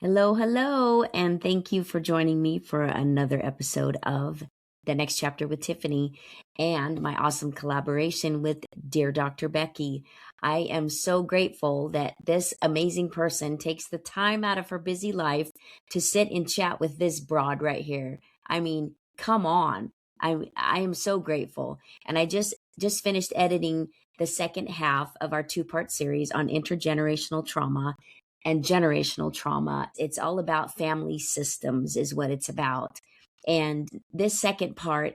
Hello, hello, and thank you for joining me for another episode of The Next Chapter with Tiffany and my awesome collaboration with Dear Dr. Becky. I am so grateful that this amazing person takes the time out of her busy life to sit and chat with this broad right here. I mean, come on. I am so grateful. And I just finished editing the second half of our two-part series on intergenerational trauma and generational trauma. It's all about family systems, is what it's about. And this second part,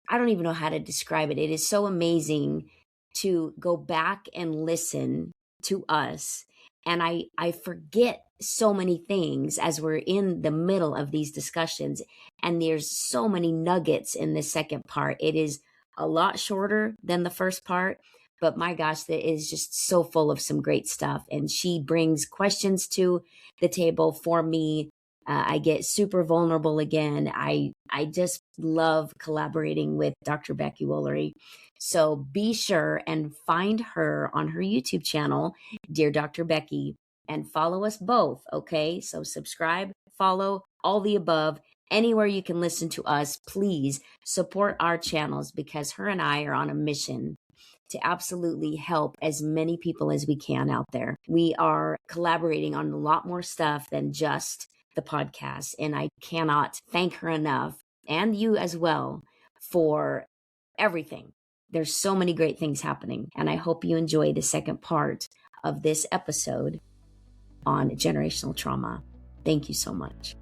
I don't even know how to describe it. It is so amazing to go back and listen to us. And I forget so many things as we're in the middle of these discussions. And there's so many nuggets in this second part. It is a lot shorter than the first part, but my gosh, that is just so full of some great stuff. And she brings questions to the table for me. I get super vulnerable again. I just love collaborating with Dr. Becky Wolery. So be sure and find her on her YouTube channel, Dear Dr. Becky, and follow us both. Okay. So subscribe, follow, all the above. Anywhere you can listen to us, please support our channels because her and I are on a mission to absolutely help as many people as we can out there. We are collaborating on a lot more stuff than just the podcast. And I cannot thank her enough, and you as well, for everything. There's so many great things happening. And I hope you enjoy the second part of this episode on generational trauma. Thank you so much.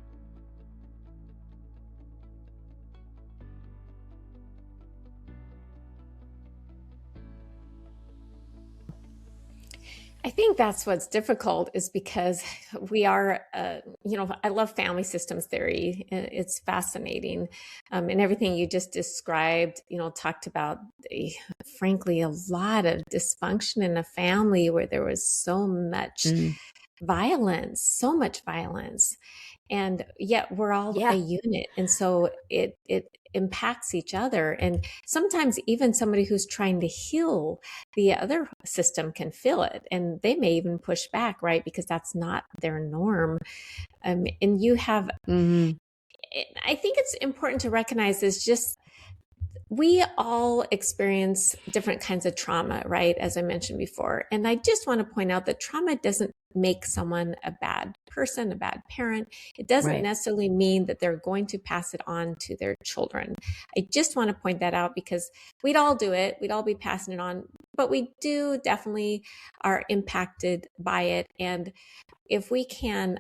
I think that's what's difficult is because we are, I love family systems theory. It's fascinating. And everything you just described, talked about, frankly, a lot of dysfunction in a family where there was so much violence. And yet we're all a unit. And so it impacts each other. And sometimes even somebody who's trying to heal the other system can feel it. And they may even push back, right? Because that's not their norm. And you have, I think it's important to recognize is just, we all experience different kinds of trauma, right? As I mentioned before. And I just want to point out that trauma doesn't make someone a bad person, a bad parent. It doesn't necessarily mean that they're going to pass it on to their children. I just want to point that out because we'd all do it. We'd all be passing it on, but we do definitely are impacted by it. And if we can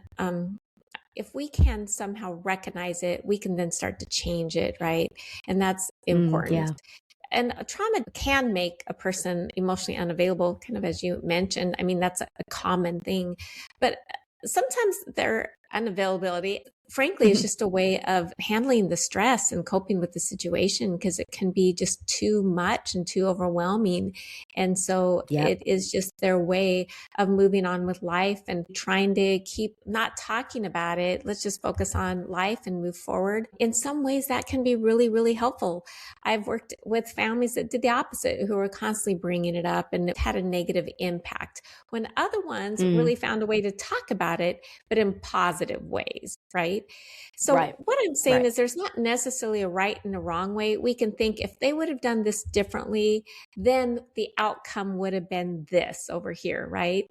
somehow recognize it, we can then start to change it, right? And that's important. And trauma can make a person emotionally unavailable, kind of as you mentioned. I mean, that's a common thing. But sometimes their unavailability, frankly, is just a way of handling the stress and coping with the situation because it can be just too much and too overwhelming. And so it is just their way of moving on with life and trying to keep not talking about it. Let's just focus on life and move forward. In some ways, that can be really, really helpful. I've worked with families that did the opposite, who were constantly bringing it up and it had a negative impact. When other ones really found a way to talk about it, but in positive ways, right? So what I'm saying is there's not necessarily a right and a wrong way. We can think if they would have done this differently, then the outcome would have been this over here, right?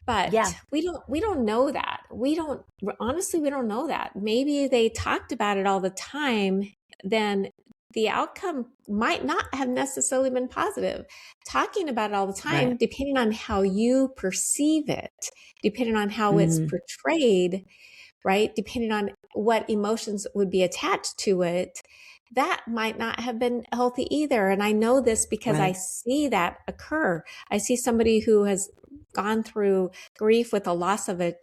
But we don't know that. We don't know that. Maybe they talked about it all the time, then the outcome might not have necessarily been positive. Talking about it all the time, depending on how you perceive it, depending on how it's portrayed, right? Depending on what emotions would be attached to it, that might not have been healthy either. And I know this because I see that occur. I see somebody who has gone through grief with the loss of an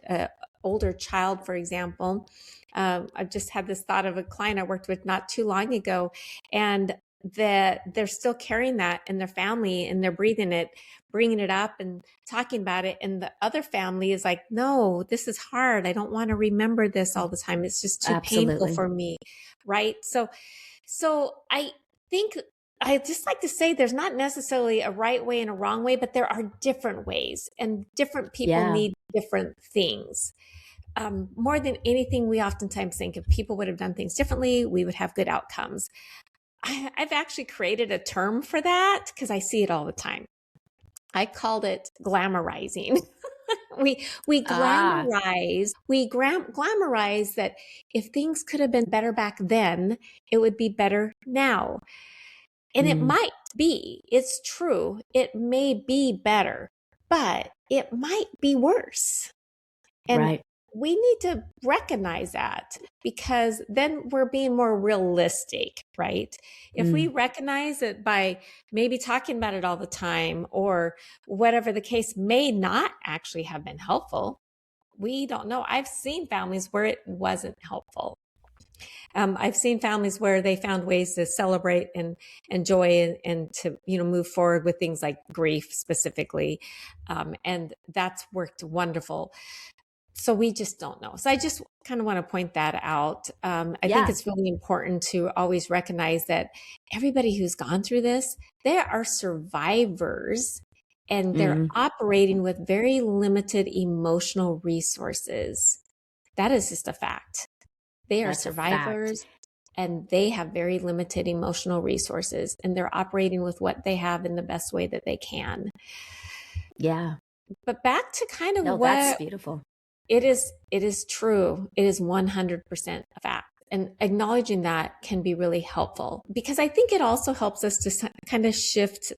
older child, for example. I've just had this thought of a client I worked with not too long ago, and that they're still carrying that in their family and they're bringing it up and talking about it. And the other family is like, no, this is hard. I don't want to remember this all the time. It's just too painful for me. Right. So I think I just like to say there's not necessarily a right way and a wrong way, but there are different ways and different people need different things. more than anything, we oftentimes think if people would have done things differently, we would have good outcomes. I've actually created a term for that because I see it all the time. I called it glamorizing. we glamorize that if things could have been better back then, it would be better now. And it might be, it's true, it may be better, but it might be worse. And we need to recognize that, because then we're being more realistic, right? If we recognize it by maybe talking about it all the time, or whatever the case may not actually have been helpful, we don't know. I've seen families where it wasn't helpful. I've seen families where they found ways to celebrate and enjoy and to, move forward with things like grief specifically. And that's worked wonderful. So we just don't know. So I just kind of want to point that out. I think it's really important to always recognize that everybody who's gone through this, they are survivors, and they're operating with very limited emotional resources. That is just a fact. They are survivors, and they have very limited emotional resources, and they're operating with what they have in the best way that they can. Yeah. But back to kind of that's beautiful. It is true. It is 100% a fact. And acknowledging that can be really helpful, because I think it also helps us to kind of shift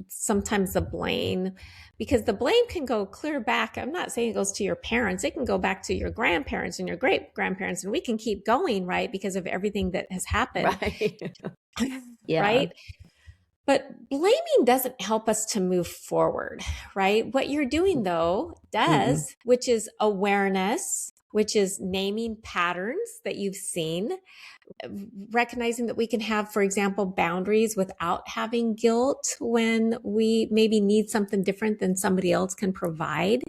sometimes the blame, because the blame can go clear back. I'm not saying it goes to your parents. It can go back to your grandparents and your great grandparents, and we can keep going, right? Because of everything that has happened. Right. Right. But blaming doesn't help us to move forward, right? What you're doing, though, does, which is awareness, which is naming patterns that you've seen, recognizing that we can have, for example, boundaries without having guilt when we maybe need something different than somebody else can provide,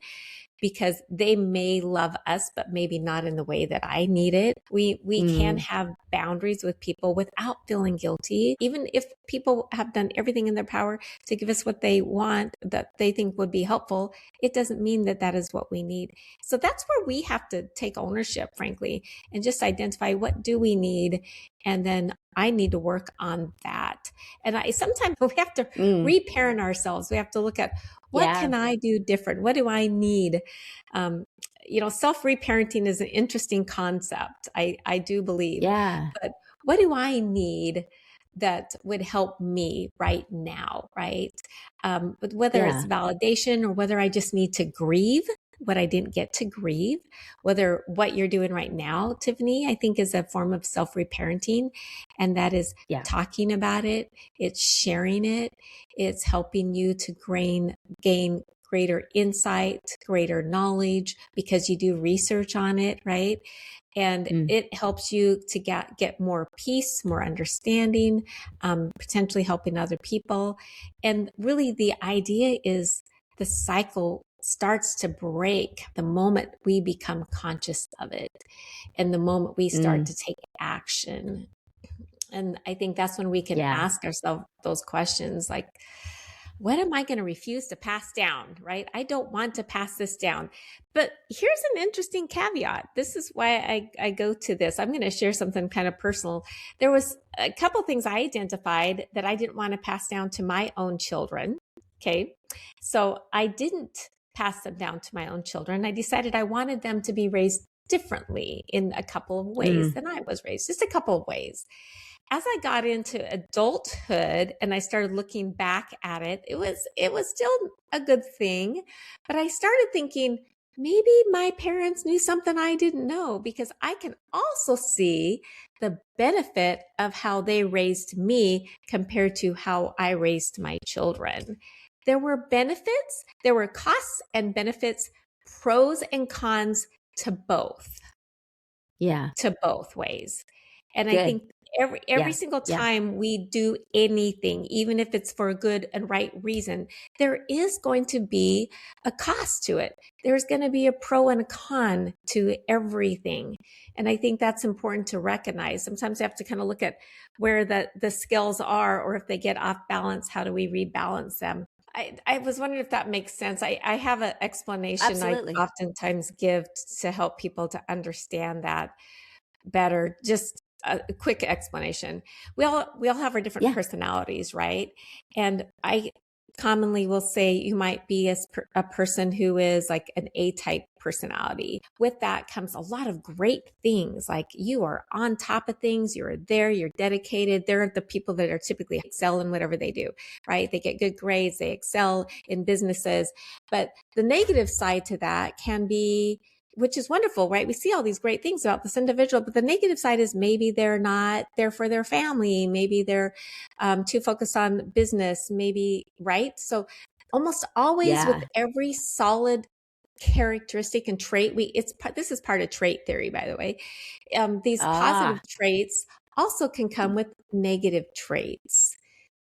because they may love us, but maybe not in the way that I need it. We can have boundaries with people without feeling guilty. Even if people have done everything in their power to give us what they want, that they think would be helpful, it doesn't mean that that is what we need. So that's where we have to take ownership, frankly, and just identify, what do we need? And then I need to work on that. And sometimes we have to reparent ourselves. We have to look at, what can I do different? What do I need? Self-reparenting is an interesting concept. I do believe. Yeah. But what do I need that would help me right now, right? But whether it's validation, or whether I just need to grieve what I didn't get to grieve, whether what you're doing right now, Tiffany, I think is a form of self-reparenting. And that is talking about it. It's sharing it. It's helping you to gain greater insight, greater knowledge, because you do research on it, right? And it helps you to get more peace, more understanding, potentially helping other people. And really the idea is the cycle starts to break the moment we become conscious of it, and the moment we start to take action. And I think that's when we can ask ourselves those questions, like, what am I going to refuse to pass down, right? I don't want to pass this down. But here's an interesting caveat. This is why I go to this. I'm going to share something kind of personal. There was a couple things I identified that I didn't want to pass down to my own children. Okay. So I didn't pass them down to my own children. I decided I wanted them to be raised differently in a couple of ways than I was raised, just a couple of ways. As I got into adulthood and I started looking back at it, it was still a good thing. But I started thinking, maybe my parents knew something I didn't know, because I can also see the benefit of how they raised me compared to how I raised my children. There were benefits, there were costs and benefits, pros and cons to both. Yeah. To both ways. And I think every single time we do anything, even if it's for a good and right reason, there is going to be a cost to it. There's going to be a pro and a con to everything. And I think that's important to recognize. Sometimes you have to kind of look at where the scales are, or if they get off balance, how do we rebalance them? I was wondering if that makes sense. I have an explanation I Absolutely. oftentimes give to help people to understand that better. Just a quick explanation. We all have our different Yeah. personalities, right? And I commonly will say you might be a person who is like an A-type personality. With that comes a lot of great things, like you are on top of things, you're there, you're dedicated. They're the people that are typically excel in whatever they do, right? They get good grades, they excel in businesses. But the negative side to that can be, which is wonderful, right? We see all these great things about this individual, but the negative side is maybe they're not there for their family. Maybe they're too focused on business, maybe, right? So almost always with Yeah. every solid characteristic and trait, this is part of trait theory, by the way. These positive Ah, traits also can come with negative traits.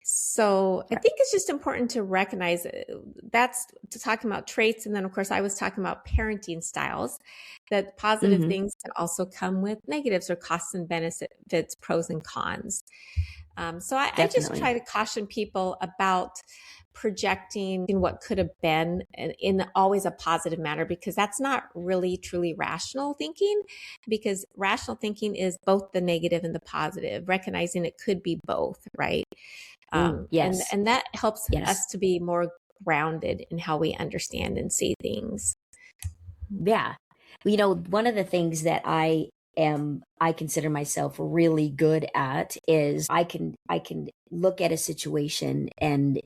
So I right. think it's just important to recognize that's to talking about traits. And then, of course, I was talking about parenting styles, that positive Mm-hmm. things can also come with negatives or costs and benefits, pros and cons. So I just try Definitely. to caution people about projecting what could have been in always a positive manner, because that's not really truly rational thinking, because rational thinking is both the negative and the positive, recognizing it could be both, right? Ooh, And yes. that helps Yes. us to be more grounded in how we understand and see things. Yeah. One of the things that I consider myself really good at is I can look at a situation and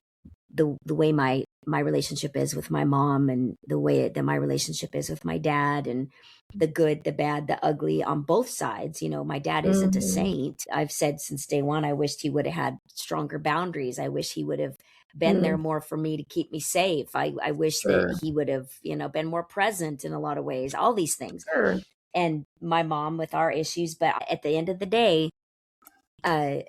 the way my relationship is with my mom and the way that my relationship is with my dad and the good, the bad, the ugly on both sides. My dad isn't a Mm-hmm. saint. I've said since day one, I wished he would have had stronger boundaries. I wish he would have been there Mm, more for me to keep me safe. I wish that sure, he would have, been more present in a lot of ways, all these things. sure. And my mom with our issues. But at the end of the day, uh,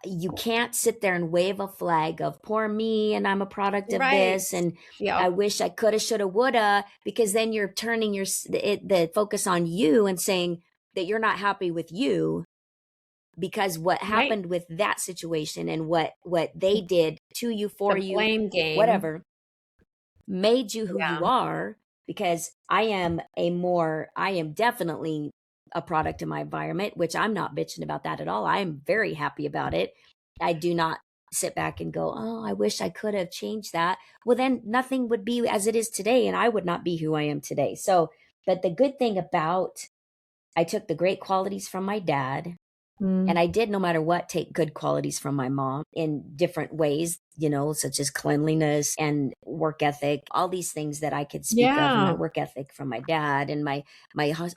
you can't sit there and wave a flag of poor me and I'm a product of Right. this and Yeah. I wish I coulda, shoulda, woulda, because then you're turning the focus on you and saying that you're not happy with you because what Right. happened with that situation and what they did to you, for The you, blame game. whatever, made you who you Yeah. are. Because I am definitely a product of my environment, which I'm not bitching about that at all. I am very happy about it. I do not sit back and go, oh, I wish I could have changed that. Well, then nothing would be as it is today, and I would not be who I am today. So, but the good thing about, I took the great qualities from my dad, and Mm. I did, no matter what, take good qualities from my mom in different ways, such as cleanliness and work ethic, all these things that I could speak of, and my Yeah. work ethic from my dad and my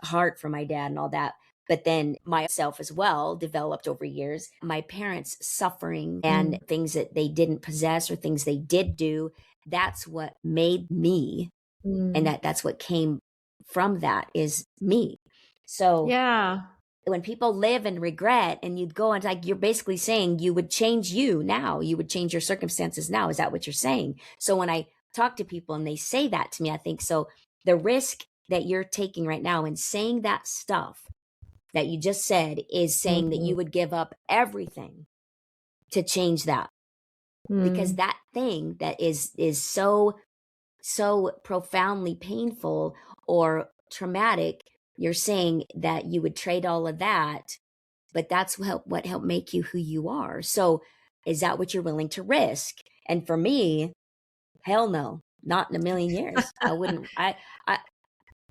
heart from my dad and all that. But then myself as well developed over years. My parents' suffering and Mm. things that they didn't possess or things they did do, that's what made me. And Mm. that's what came from that is me. So Yeah. when people live in regret and you'd go and like, you're basically saying you would change you now, you would change your circumstances now. Is that what you're saying? So when I talk to people and they say that to me, I think, so the risk that you're taking right now in saying that stuff that you just said is saying that Mhm. you would give up everything to change that, because Mm. that thing that is so profoundly painful or traumatic, you're saying that you would trade all of that, but that's what helped make you who you are. So is that what you're willing to risk? And for me, hell no, not in a million years. I wouldn't, I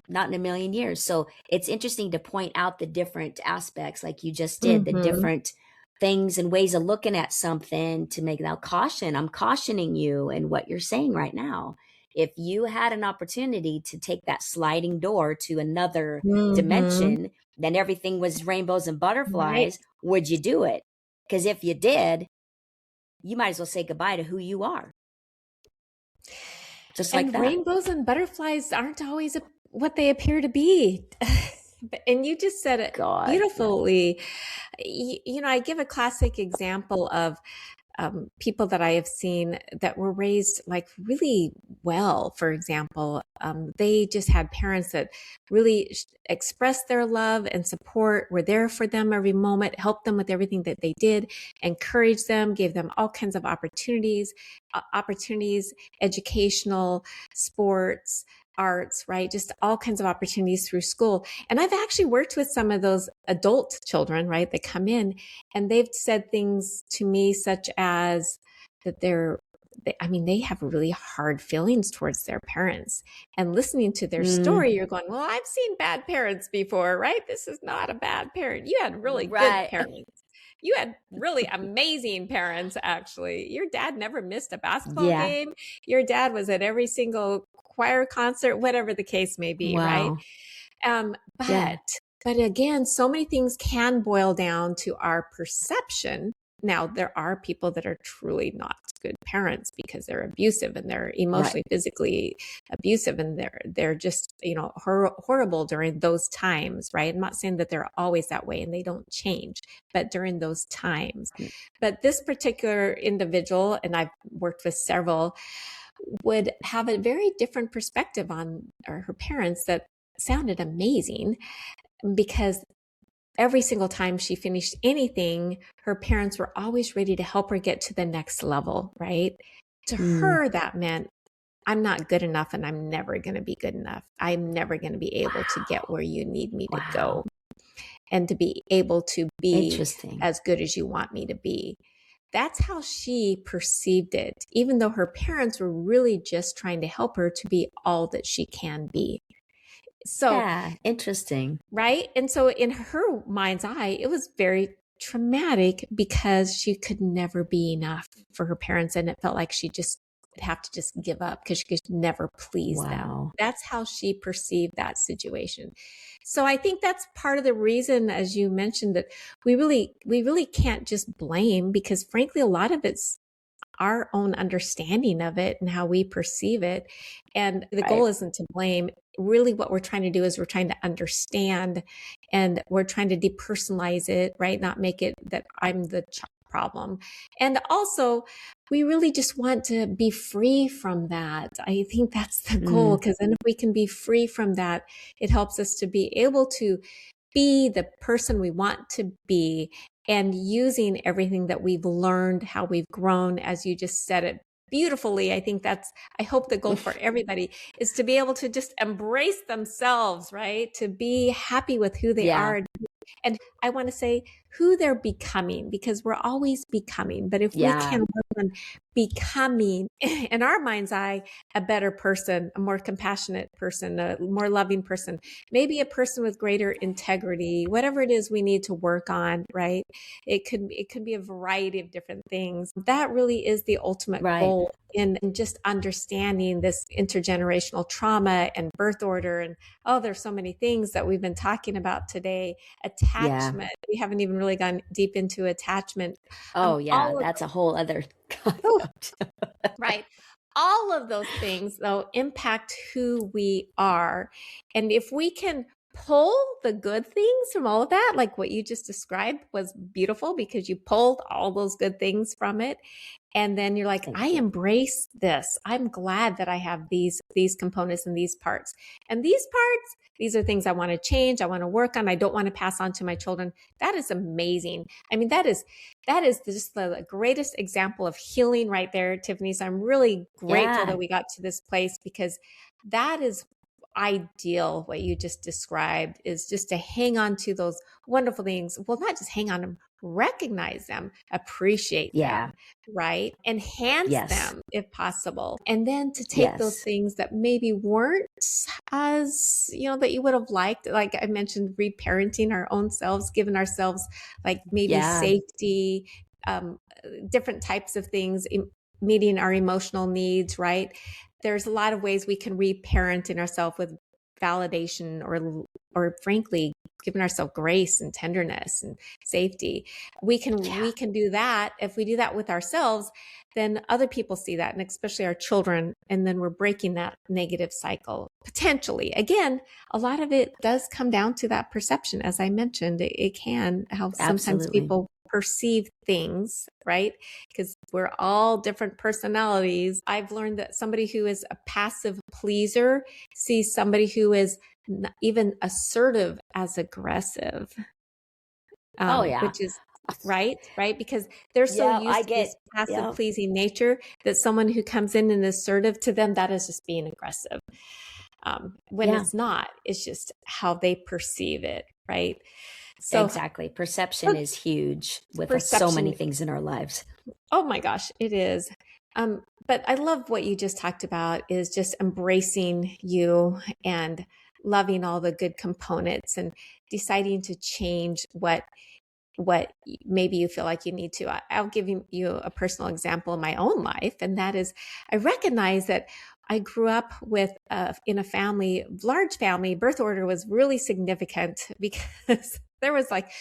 not in a million years. So it's interesting to point out the different aspects, like you just did, the Mhm. different things and ways of looking at something to make that caution. I'm cautioning you in what you're saying right now. If you had an opportunity to take that sliding door to another Mhm. dimension, then everything was rainbows and Right. butterflies, would you do it? Because if you did, you might as well say goodbye to who you are. Just like And that. rainbows and butterflies aren't always what they appear to be. And you just said it God. beautifully. I give a classic example of people that I have seen that were raised like really well, for example, they just had parents that really expressed their love and support, were there for them every moment, helped them with everything that they did, encouraged them, gave them all kinds of opportunities, educational, sports, arts, right? Just all kinds of opportunities through school. And I've actually worked with some of those adult children, right? That come in and they've said things to me such as that they have really hard feelings towards their parents. And listening to their story, you're going, well, I've seen bad parents before, right? This is not a bad parent. You had really good parents. You had really amazing parents, actually. Your dad never missed a basketball game. Your dad was at every single choir concert, whatever the case may be, right? But again, so many things can boil down to our perception. Now, there are people that are truly not good parents because they're abusive and they're emotionally, physically abusive, and they're just, horrible during those times, right? I'm not saying that they're always that way and they don't change, but during those times. But this particular individual, and I've worked with several, would have a very different perspective on her parents that sounded amazing, because every single time she finished anything, her parents were always ready to help her get to the next level, right? To her, that meant, I'm not good enough and I'm never going to be good enough. I'm never going to be able to get where you need me to go and to be able to be as good as you want me to be. That's how she perceived it, even though her parents were really just trying to help her to be all that she can be. So interesting. Right. And so in her mind's eye, it was very traumatic because she could never be enough for her parents. And it felt like she just would have to just give up because she could never please them. That's how she perceived that situation. So I think that's part of the reason, as you mentioned, that we really can't just blame, because frankly, a lot of it's our own understanding of it and how we perceive it. And the goal isn't to blame. Really what we're trying to do is we're trying to understand, and we're trying to depersonalize it, right? Not make it that I'm the problem. And also, we really just want to be free from that. I think that's the goal, because then if we can be free from that, it helps us to be able to be the person we want to be, and using everything that we've learned, how we've grown, as you just said it beautifully. I hope the goal for everybody is to be able to just embrace themselves, right? To be happy with who they are. And I want to say who they're becoming, because we're always becoming. But if we can work on becoming, in our mind's eye, a better person, a more compassionate person, a more loving person, maybe a person with greater integrity, whatever it is we need to work on, right? It could be a variety of different things. That really is the ultimate goal in just understanding this intergenerational trauma and birth order. And there's so many things that we've been talking about today. Attachment. We haven't even really gone deep into attachment. That's a whole other concept. Right. All of those things, though, impact who we are. And if we can pull the good things from all of that, like what you just described was beautiful, because you pulled all those good things from it. And then you're like, I embrace this. I'm glad that I have these components and these parts. And these parts, these are things I want to change. I want to work on. I don't want to pass on to my children. That is amazing. I mean, that is just the greatest example of healing right there, Tiffany. So I'm really grateful that we got to this place, because that is ideal. What you just described is just to hang on to those wonderful things. Well, not just hang on them, recognize them, appreciate them, right? Enhance them if possible. And then to take those things that maybe weren't as, that you would have liked, like I mentioned, reparenting our own selves, giving ourselves like maybe safety, different types of things, meeting our emotional needs, right? There's a lot of ways we can reparent in ourselves with validation, or frankly, giving ourselves grace and tenderness and safety. We can do that. If we do that with ourselves, then other people see that, and especially our children. And then we're breaking that negative cycle potentially. Again, a lot of it does come down to that perception. As I mentioned, it can how sometimes people perceive things, right? Because we're all different personalities. I've learned that somebody who is a passive pleaser sees somebody who is not even assertive as aggressive. Oh yeah. Which is right, because they're so used to this passive pleasing nature that someone who comes in and is assertive to them, that is just being aggressive. When it's not, it's just how they perceive it, right? So exactly. Perception is huge with so many things in our lives. Oh my gosh, it is. But I love what you just talked about is just embracing you and loving all the good components and deciding to change what maybe you feel like you need to. I'll give you a personal example in my own life. And that is, I recognize that I grew up with in a large family. Birth order was really significant because there was like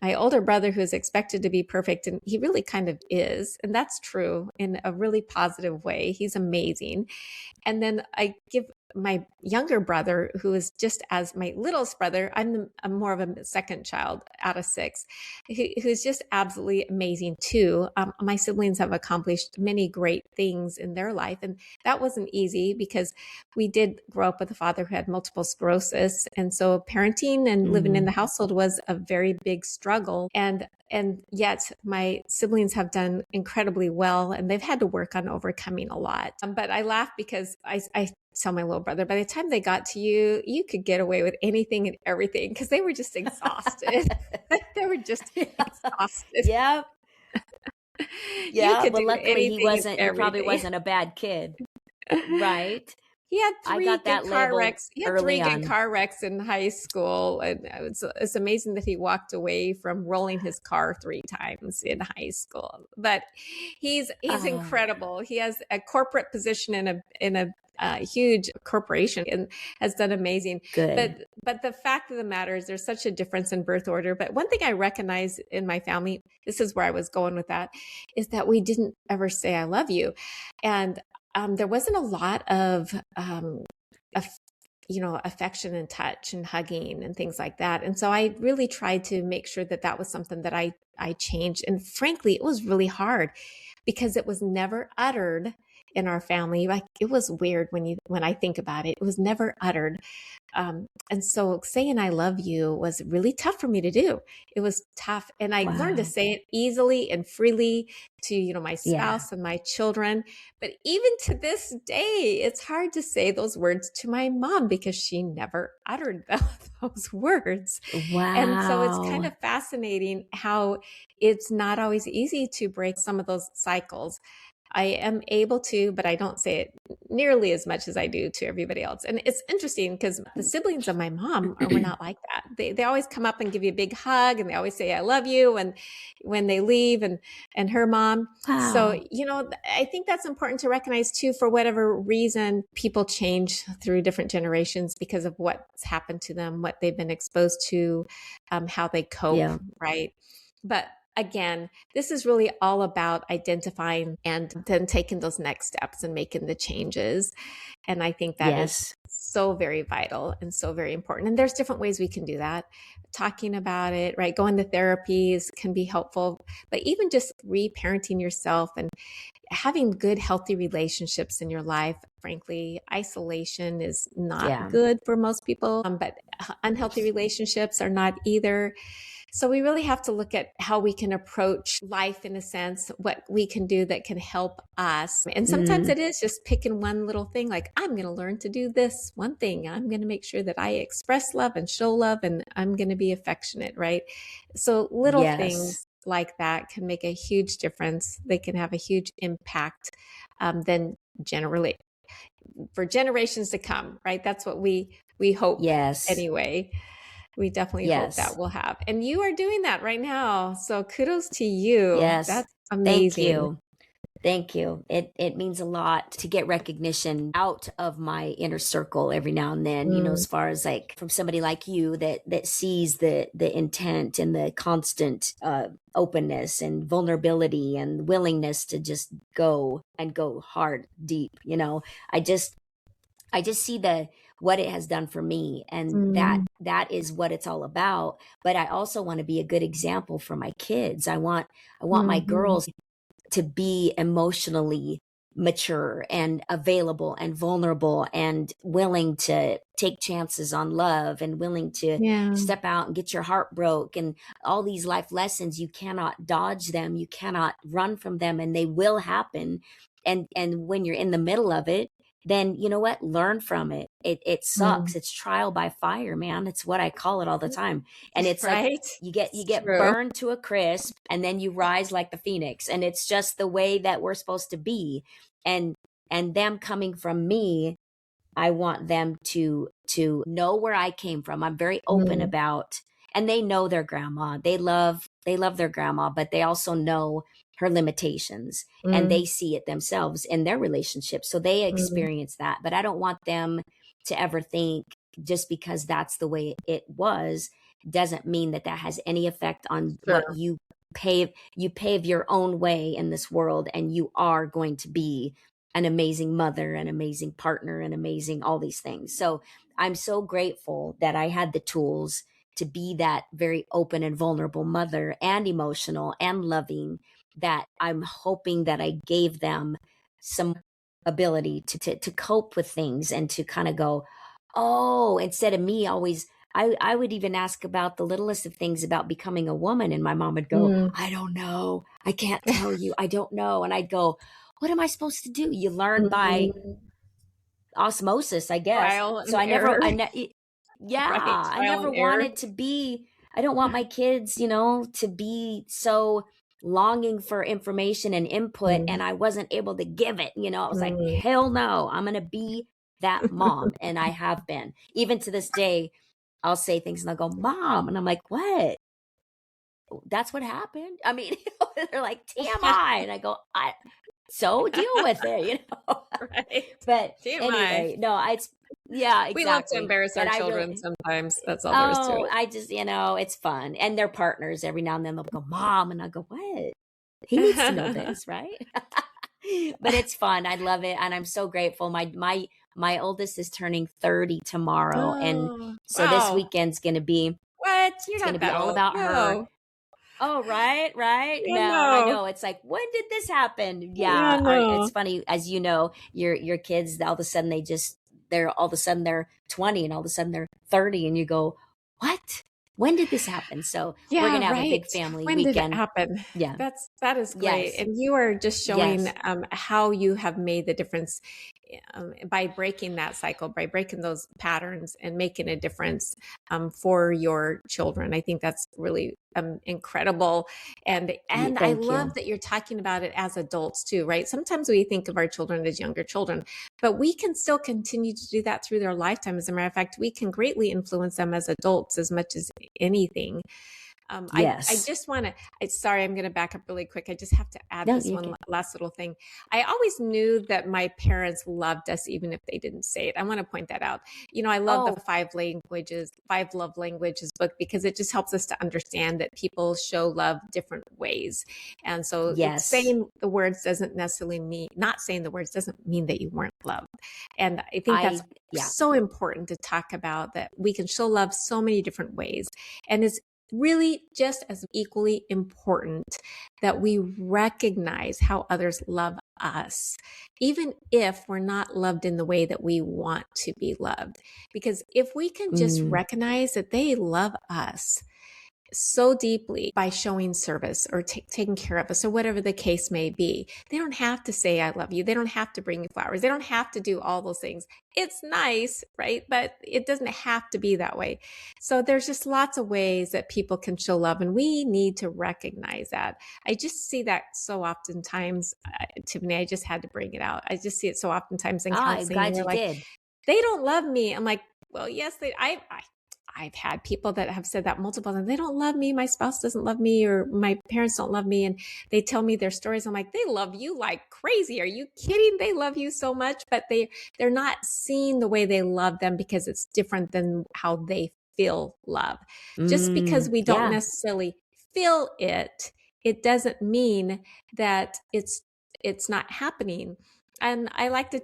my older brother who's expected to be perfect, and he really kind of is. And that's true in a really positive way. He's amazing. And then I give my younger brother, who is just as my littlest brother, I'm more of a second child out of 6, who's just absolutely amazing too. My siblings have accomplished many great things in their life. And that wasn't easy because we did grow up with a father who had multiple sclerosis. And so parenting and living in the household was a very big struggle. And yet my siblings have done incredibly well, and they've had to work on overcoming a lot. But I laugh because I tell my little brother, by the time they got to you, you could get away with anything and everything because they were just exhausted. They were just exhausted. Yeah. Yeah. Well, luckily he probably wasn't a bad kid. Right. He had 3 good car wrecks. He had 3 good car wrecks in high school. And it's amazing that he walked away from rolling his car 3 times in high school. But he's incredible. He has a corporate position in a huge corporation and has done amazing. Good. But the fact of the matter is there's such a difference in birth order. But one thing I recognize in my family, this is where I was going with that, is that we didn't ever say I love you. And there wasn't a lot of, affection and touch and hugging and things like that. And so I really tried to make sure that that was something that I changed. And frankly, it was really hard because it was never uttered in our family. Like, it was weird when I think about it. It was never uttered. And so saying I love you was really tough for me to do. It was tough. And I learned to say it easily and freely to, my spouse and my children. But even to this day, it's hard to say those words to my mom because she never uttered those words. Wow. And so it's kind of fascinating how it's not always easy to break some of those cycles. I am able to, but I don't say it nearly as much as I do to everybody else. And it's interesting because the siblings of my mom were not like that. They always come up and give you a big hug, and they always say, I love you. And when they leave, and her mom. Wow. So, I think that's important to recognize too, for whatever reason, people change through different generations because of what's happened to them, what they've been exposed to, how they cope. Right. But again, this is really all about identifying and then taking those next steps and making the changes. And I think that is so very vital and so very important. And there's different ways we can do that. Talking about it, right? Going to therapies can be helpful, but even just reparenting yourself and having good, healthy relationships in your life. Frankly, isolation is not good for most people, but unhealthy relationships are not either. So we really have to look at how we can approach life in a sense, what we can do that can help us. And sometimes it is just picking one little thing, like, I'm going to learn to do this one thing. I'm going to make sure that I express love and show love, and I'm going to be affectionate, right? So little things like that can make a huge difference. They can have a huge impact then generally for generations to come, right? That's what we hope anyway. We definitely hope that will have. And you are doing that right now. So kudos to you. Yes. That's amazing. Thank you. It means a lot to get recognition out of my inner circle every now and then, as far as like from somebody like you that sees the intent and the constant openness and vulnerability and willingness to just go hard, deep. I just see what it has done for me. And Mm, that is what it's all about. But I also want to be a good example for my kids. I want my mhm. girls to be emotionally mature and available and vulnerable and willing to take chances on love and willing to Yeah. step out and get your heart broke and all these life lessons. You cannot dodge them, you cannot run from them, and they will happen. And when you're in the middle of it, then you know what, learn from it. It Mm. sucks, it's trial by fire, man. It's what I call it all the time. And it's like Right? you It's get true. burned to a crisp and then you rise like the phoenix, and it's just the way that we're supposed to be. and and them coming from me, I want them to know where I came from. I'm very open Mm, about, and they know their grandma. They love their grandma, but they also know her limitations, and mm, they see it themselves in their relationship. So they mm. experience that. But I don't want them to ever think just because that's the way it was doesn't mean that that has any effect on what Sure. you pave your own way in this world, and you are going to be an amazing mother, an amazing partner, an amazing all these things. So I'm so grateful that I had the tools to be that very open and vulnerable mother, and emotional and loving, that I'm hoping that I gave them some ability to cope with things and to kind of go, oh, instead of me always, I would even ask about the littlest of things about becoming a woman. And my mom would go, Mm. I don't know. I can't tell you. I don't know. And I'd go, what am I supposed to do? You learn by Mhm. osmosis, I guess. Trial So and error, yeah, right? I Trial never and error. wanted to be, I don't want my kids, to be so longing for information and input Mm, and I wasn't able to give it. I was like, mm. hell no, I'm going to be that mom. And I have been. Even to this day, I'll say things and I'll go, Mom. And I'm like, what? That's what happened. I mean, they're like TMI. And I go, so deal with it, Right. But TMI. anyway, no, yeah, We love to exactly. embarrass our But I children really, sometimes. That's all there is to oh, it. I just, it's fun. And their partners, every now and then they'll go, Mom. And I go, what? He needs to know this, right? But it's fun. I love it. And I'm so grateful. My oldest is turning 30 tomorrow. And Oh, so this wow. weekend's gonna be, What? You're it's gonna not be that all old. about her. No. Oh, right, right. Yeah, No, I no. know. It's like, when did this happen? Yeah, Yeah, it's no. funny, as you know, your kids, all of a sudden they're 20, and all of a sudden they're 30, and you go, what? When did this happen? So we're Yeah, gonna have a right. big family When did it weekend. happen? Yeah. That is great, Yes. and you are just showing Yes. how you have made the difference by breaking that cycle, by breaking those patterns, and making a difference for your children. I think that's really incredible, and I Thank love you. that you're talking about it as adults too, right? Sometimes we think of our children as younger children, but we can still continue to do that through their lifetime. As a matter of fact, we can greatly influence them as adults as much as anything. I Yes. just want to, sorry, I'm going to back up really quick. I just have to add No, this you're one good. last little thing. I always knew that my parents loved us, even if they didn't say it. I want to point that out. I love the Oh, five love languages book, because it just helps us to understand that people show love different ways. And so it's yes. saying the words doesn't necessarily mean, not saying the words doesn't mean that you weren't loved. And I think that's Yeah. so important to talk about, that we can show love so many different ways. And it's really just as equally important that we recognize how others love us, even if we're not loved in the way that we want to be loved. Because if we can just Mm. recognize that they love us so deeply by showing service or taking care of us, or whatever the case may be. They don't have to say, I love you. They don't have to bring you flowers. They don't have to do all those things. It's nice, right? But it doesn't have to be that way. So there's just lots of ways that people can show love, and we need to recognize that. I just see that so oftentimes, Tiffany, I just had to bring it out. I just see it so oftentimes in I'm counseling. glad They're you like, did. they don't love me. I'm like, well, yes, I've had people that have said that multiple times. They don't love me. My spouse doesn't love me, or my parents don't love me. And they tell me their stories. I'm like, they love you like crazy. Are you kidding? They love you so much, but they're not seeing the way they love them, because it's different than how they feel love. Just because we don't Yeah. necessarily feel it, it doesn't mean that it's not happening. And I like to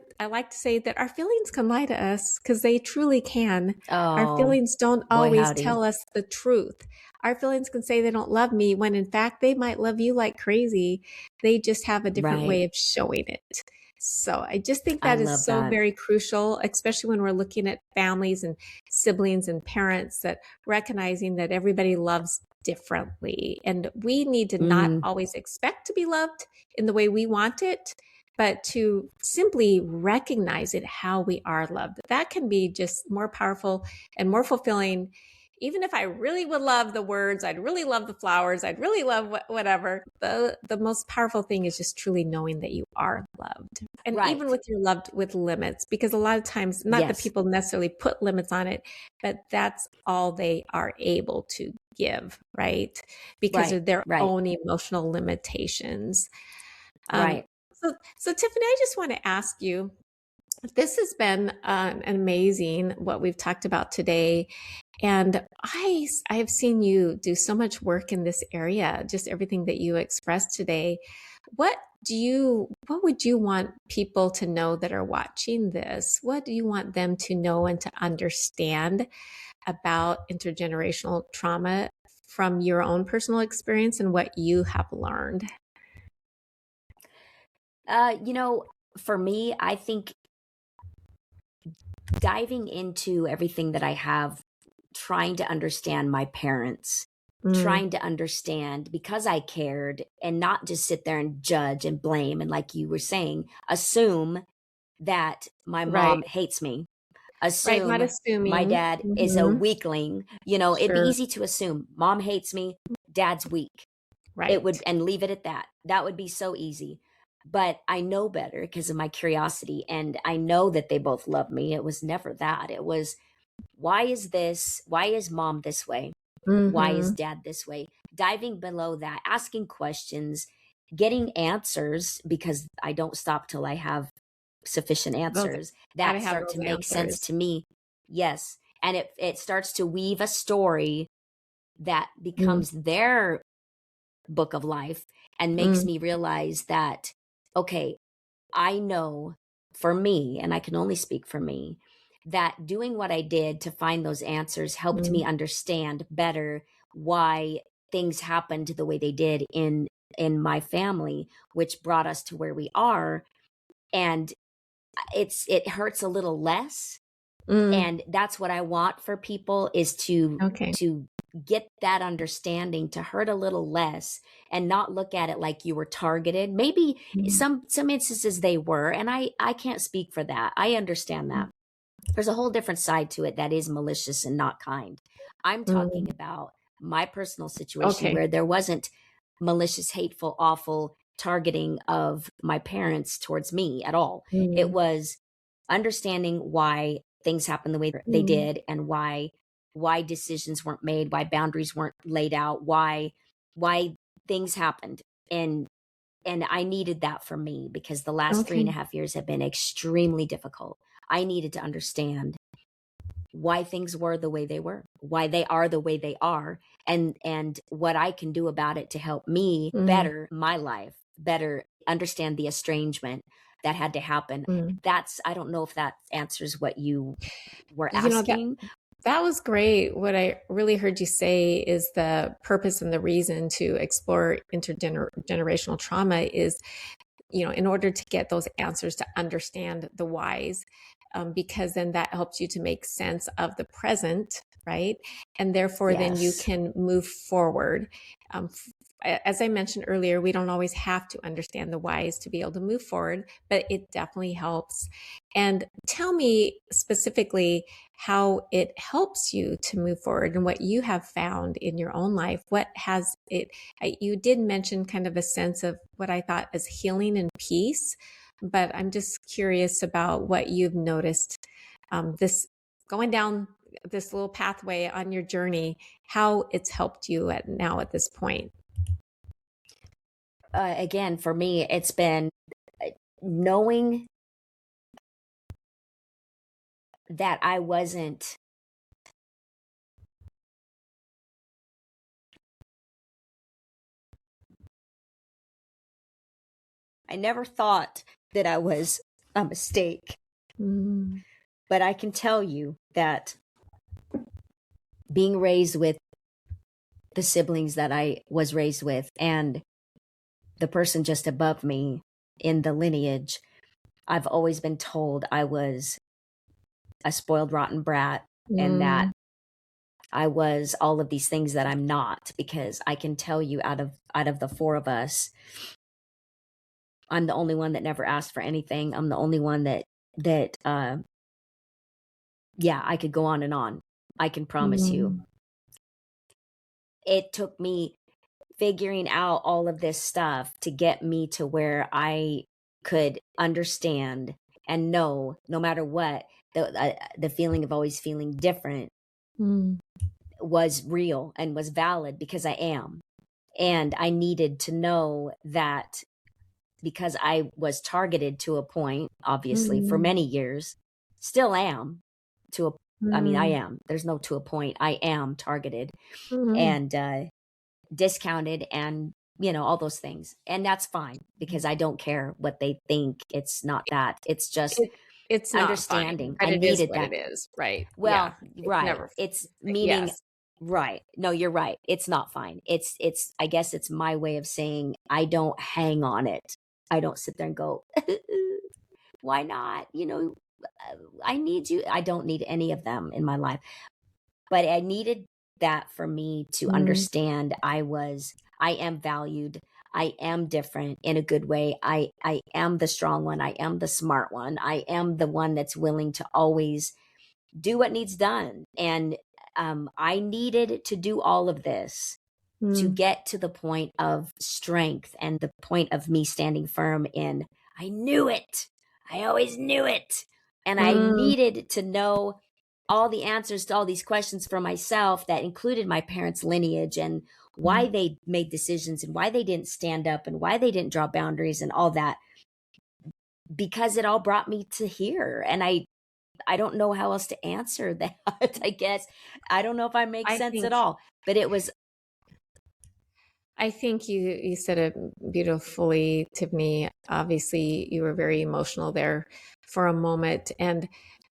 say that our feelings can lie to us, because they truly can. Our Oh, feelings don't boy, always howdy. tell us the truth. Our feelings can say they don't love me, when in fact they might love you like crazy. They just have a different Right. way of showing it. So I just think I that is love so that. very crucial, especially when we're looking at families and siblings and parents, that recognizing that everybody loves differently. And we need to not Mm, always expect to be loved in the way we want it, but to simply recognize it how we are loved. That can be just more powerful and more fulfilling. Even if I really would love the words, I'd really love the flowers, I'd really love whatever. The most powerful thing is just truly knowing that you are loved. And even right. with your loved with limits, because a lot of times, not that Yes. people necessarily put limits on it, but that's all they are able to give, right? Because Right. of their Right. own emotional limitations. Um, Right. so Tiffany, I just want to ask you, this has been amazing what we've talked about today. And I have seen you do so much work in this area, just everything that you expressed today. What would you want people to know that are watching this? What do you want them to know and to understand about intergenerational trauma from your own personal experience and what you have learned? You know, for me, I think diving into everything that I have, trying to understand my parents, Mm, trying to understand because I cared and not just sit there and judge and blame. And like you were saying, assume that my right, mom hates me, right. Not assume my assuming. dad is a Hmm. weakling. You know, it'd be Sure. easy to assume mom hates me, dad's weak. It would, Right. and leave it at that. That would be so easy. But I know better because of my curiosity. And I know that they both love me. It was never that. It was, why is this? Why is mom this way? Why is Hmm. dad this way? Diving below that, asking questions, getting answers, because I don't stop till I have sufficient Those answers gotta that have start those to make sense answers. to me. Yes. And it starts to weave a story that Mm, becomes their book of life and makes mm, me realize that, okay, I know for me, and I can only speak for me, that doing what I did to find those answers helped me mm. understand better why things happened the way they did in my family, which brought us to where we are. And it hurts a little less, Mm. and that's what I want for people, is Okay. to get that understanding, to hurt a little less and not look at it like you were targeted. Maybe Mm, some instances they were, and I can't speak for that. I understand that there's a whole different side to it that is malicious and not kind. I'm mm. talking about my personal situation Okay. where there wasn't malicious, hateful, awful targeting of my parents towards me at all. It Mm, was understanding why things happened the way they mm. did, and why decisions weren't made, why boundaries weren't laid out, why things happened. And I needed that for me because the last three and Okay. a half years have been extremely difficult. I needed to understand why things were the way they were, why they are the way they are, and what I can do about it to help me Mm, better my life, better understand the estrangement that had to happen. mm. That's, I don't know if that answers what you were You know, asking. that was great. What I really heard you say is the purpose and the reason to explore intergenerational trauma is, in order to get those answers, to understand the whys, because then that helps you to make sense of the present, right? And therefore, then you Yes. can move forward. Um, as I mentioned earlier, we don't always have to understand the whys to be able to move forward, but it definitely helps. And tell me specifically how it helps you to move forward and what you have found in your own life. What has it you did mention kind of a sense of what I thought as healing and peace, but I'm just curious about what you've noticed, this going down this little pathway on your journey, how it's helped you at this point. Again, for me, it's been knowing that I never thought that I was a mistake. Mm. But I can tell you that being raised with the siblings that I was raised with and the person just above me in the lineage, I've always been told I was a spoiled, rotten brat and that Mm. I was all of these things that I'm not, because I can tell you out of the four of us, I'm the only one that never asked for anything. I'm the only one that yeah, I could go on and on. I can promise you. Mm. It took me figuring out all of this stuff to get me to where I could understand and know, no matter what, the feeling of always feeling different Mm. was real and was valid, because I am. And I needed to know that, because I was targeted to a point, obviously, for Mm. many years, still am to a, I mean, I Mm. am, there's no to a point, I am targeted Mm. and discounted and, all those things. And that's fine, because I don't care what they think. It's not that. It's just It, it's not fine, understanding. but I it is needed what that. it is, right? Yeah, Well, it's right. never. It's meaning, Yes. right. No, you're right. It's not fine. I guess it's my way of saying I don't hang on it. I don't sit there and go, why not? I need you. I don't need any of them in my life. But I needed that for me to Mm. understand I am valued. I am different in a good way. I am the strong one. I am the smart one. I am the one that's willing to always do what needs done. And I needed to do all of this to Mm. get to the point of strength and the point of me standing firm in, I knew it. I always knew it. And I Mm. needed to know all the answers to all these questions for myself, that included my parents' lineage and why Mm. they made decisions and why they didn't stand up and why they didn't draw boundaries and all that, because it all brought me to here. And I don't know how else to answer that. I guess I don't know if I make I sense think at all, but it was I think you said it beautifully, Tiffany. Obviously, you were very emotional there for a moment, and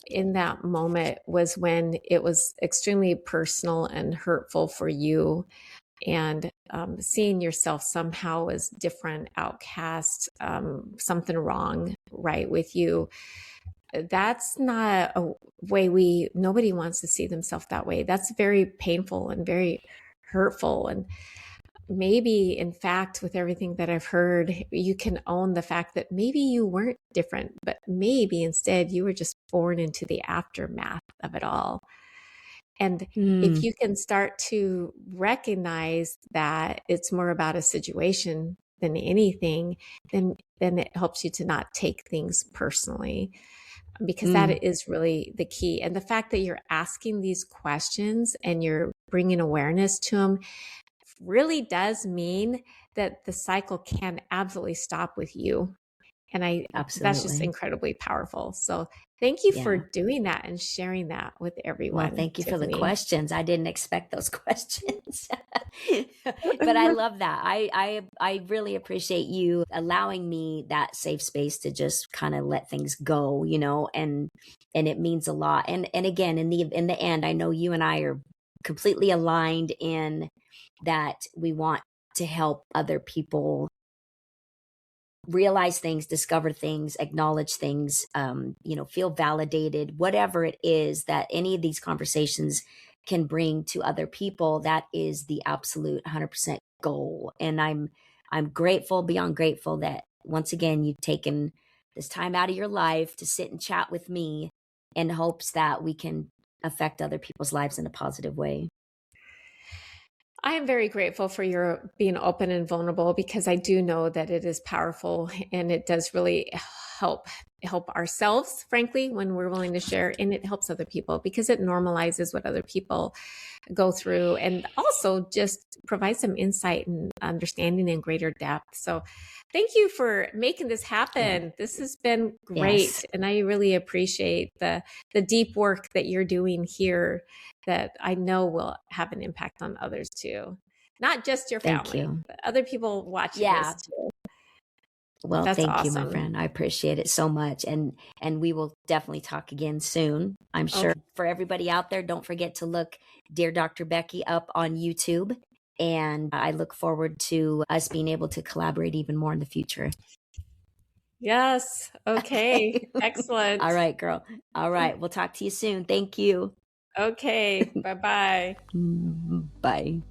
in that moment was when it was extremely personal and hurtful for you, and seeing yourself somehow as different, outcast, something wrong, right, with you. That's not a way nobody wants to see themselves that way. That's very painful and very hurtful. And maybe, in fact, with everything that I've heard, you can own the fact that maybe you weren't different, but maybe instead you were just born into the aftermath of it all. And if mm, you can start to recognize that it's more about a situation than anything, then it helps you to not take things personally, because mm, that is really the key. And the fact that you're asking these questions and you're bringing awareness to them really does mean that the cycle can absolutely stop with you. And that's just absolutely. incredibly powerful. So thank you for Yeah. doing that and sharing that with Well, everyone, thank you for the Tiffany. questions. I didn't expect those questions. But I love that. I really appreciate you allowing me that safe space to just kind of let things go, and it means a lot. And again, in the end, I know you and I are completely aligned in that we want to help other people realize things, discover things, acknowledge things, feel validated, whatever it is that any of these conversations can bring to other people. That is the absolute 100% goal. And I'm grateful, beyond grateful, that once again you've taken this time out of your life to sit and chat with me in hopes that we can affect other people's lives in a positive way. I am very grateful for your being open and vulnerable, because I do know that it is powerful and it does really help ourselves, frankly, when we're willing to share, and it helps other people because it normalizes what other people go through, and also just provide some insight and understanding in greater depth. So thank you for making this Yeah. happen. This has been great. Yes. And I really appreciate the deep work that you're doing here, that I know will have an impact on others too. Not just your Thank family, you. but other people watching this Yeah. too. Well, That's thank you, my awesome. friend. I appreciate it so much. And we will definitely talk again soon, I'm sure. Okay. For everybody out there, don't forget to look Dear Dr. Becky up on YouTube. And I look forward to us being able to collaborate even more in the future. Yes. Okay. Excellent. All right, girl. All right. We'll talk to you soon. Thank you. Okay. Bye-bye. Bye.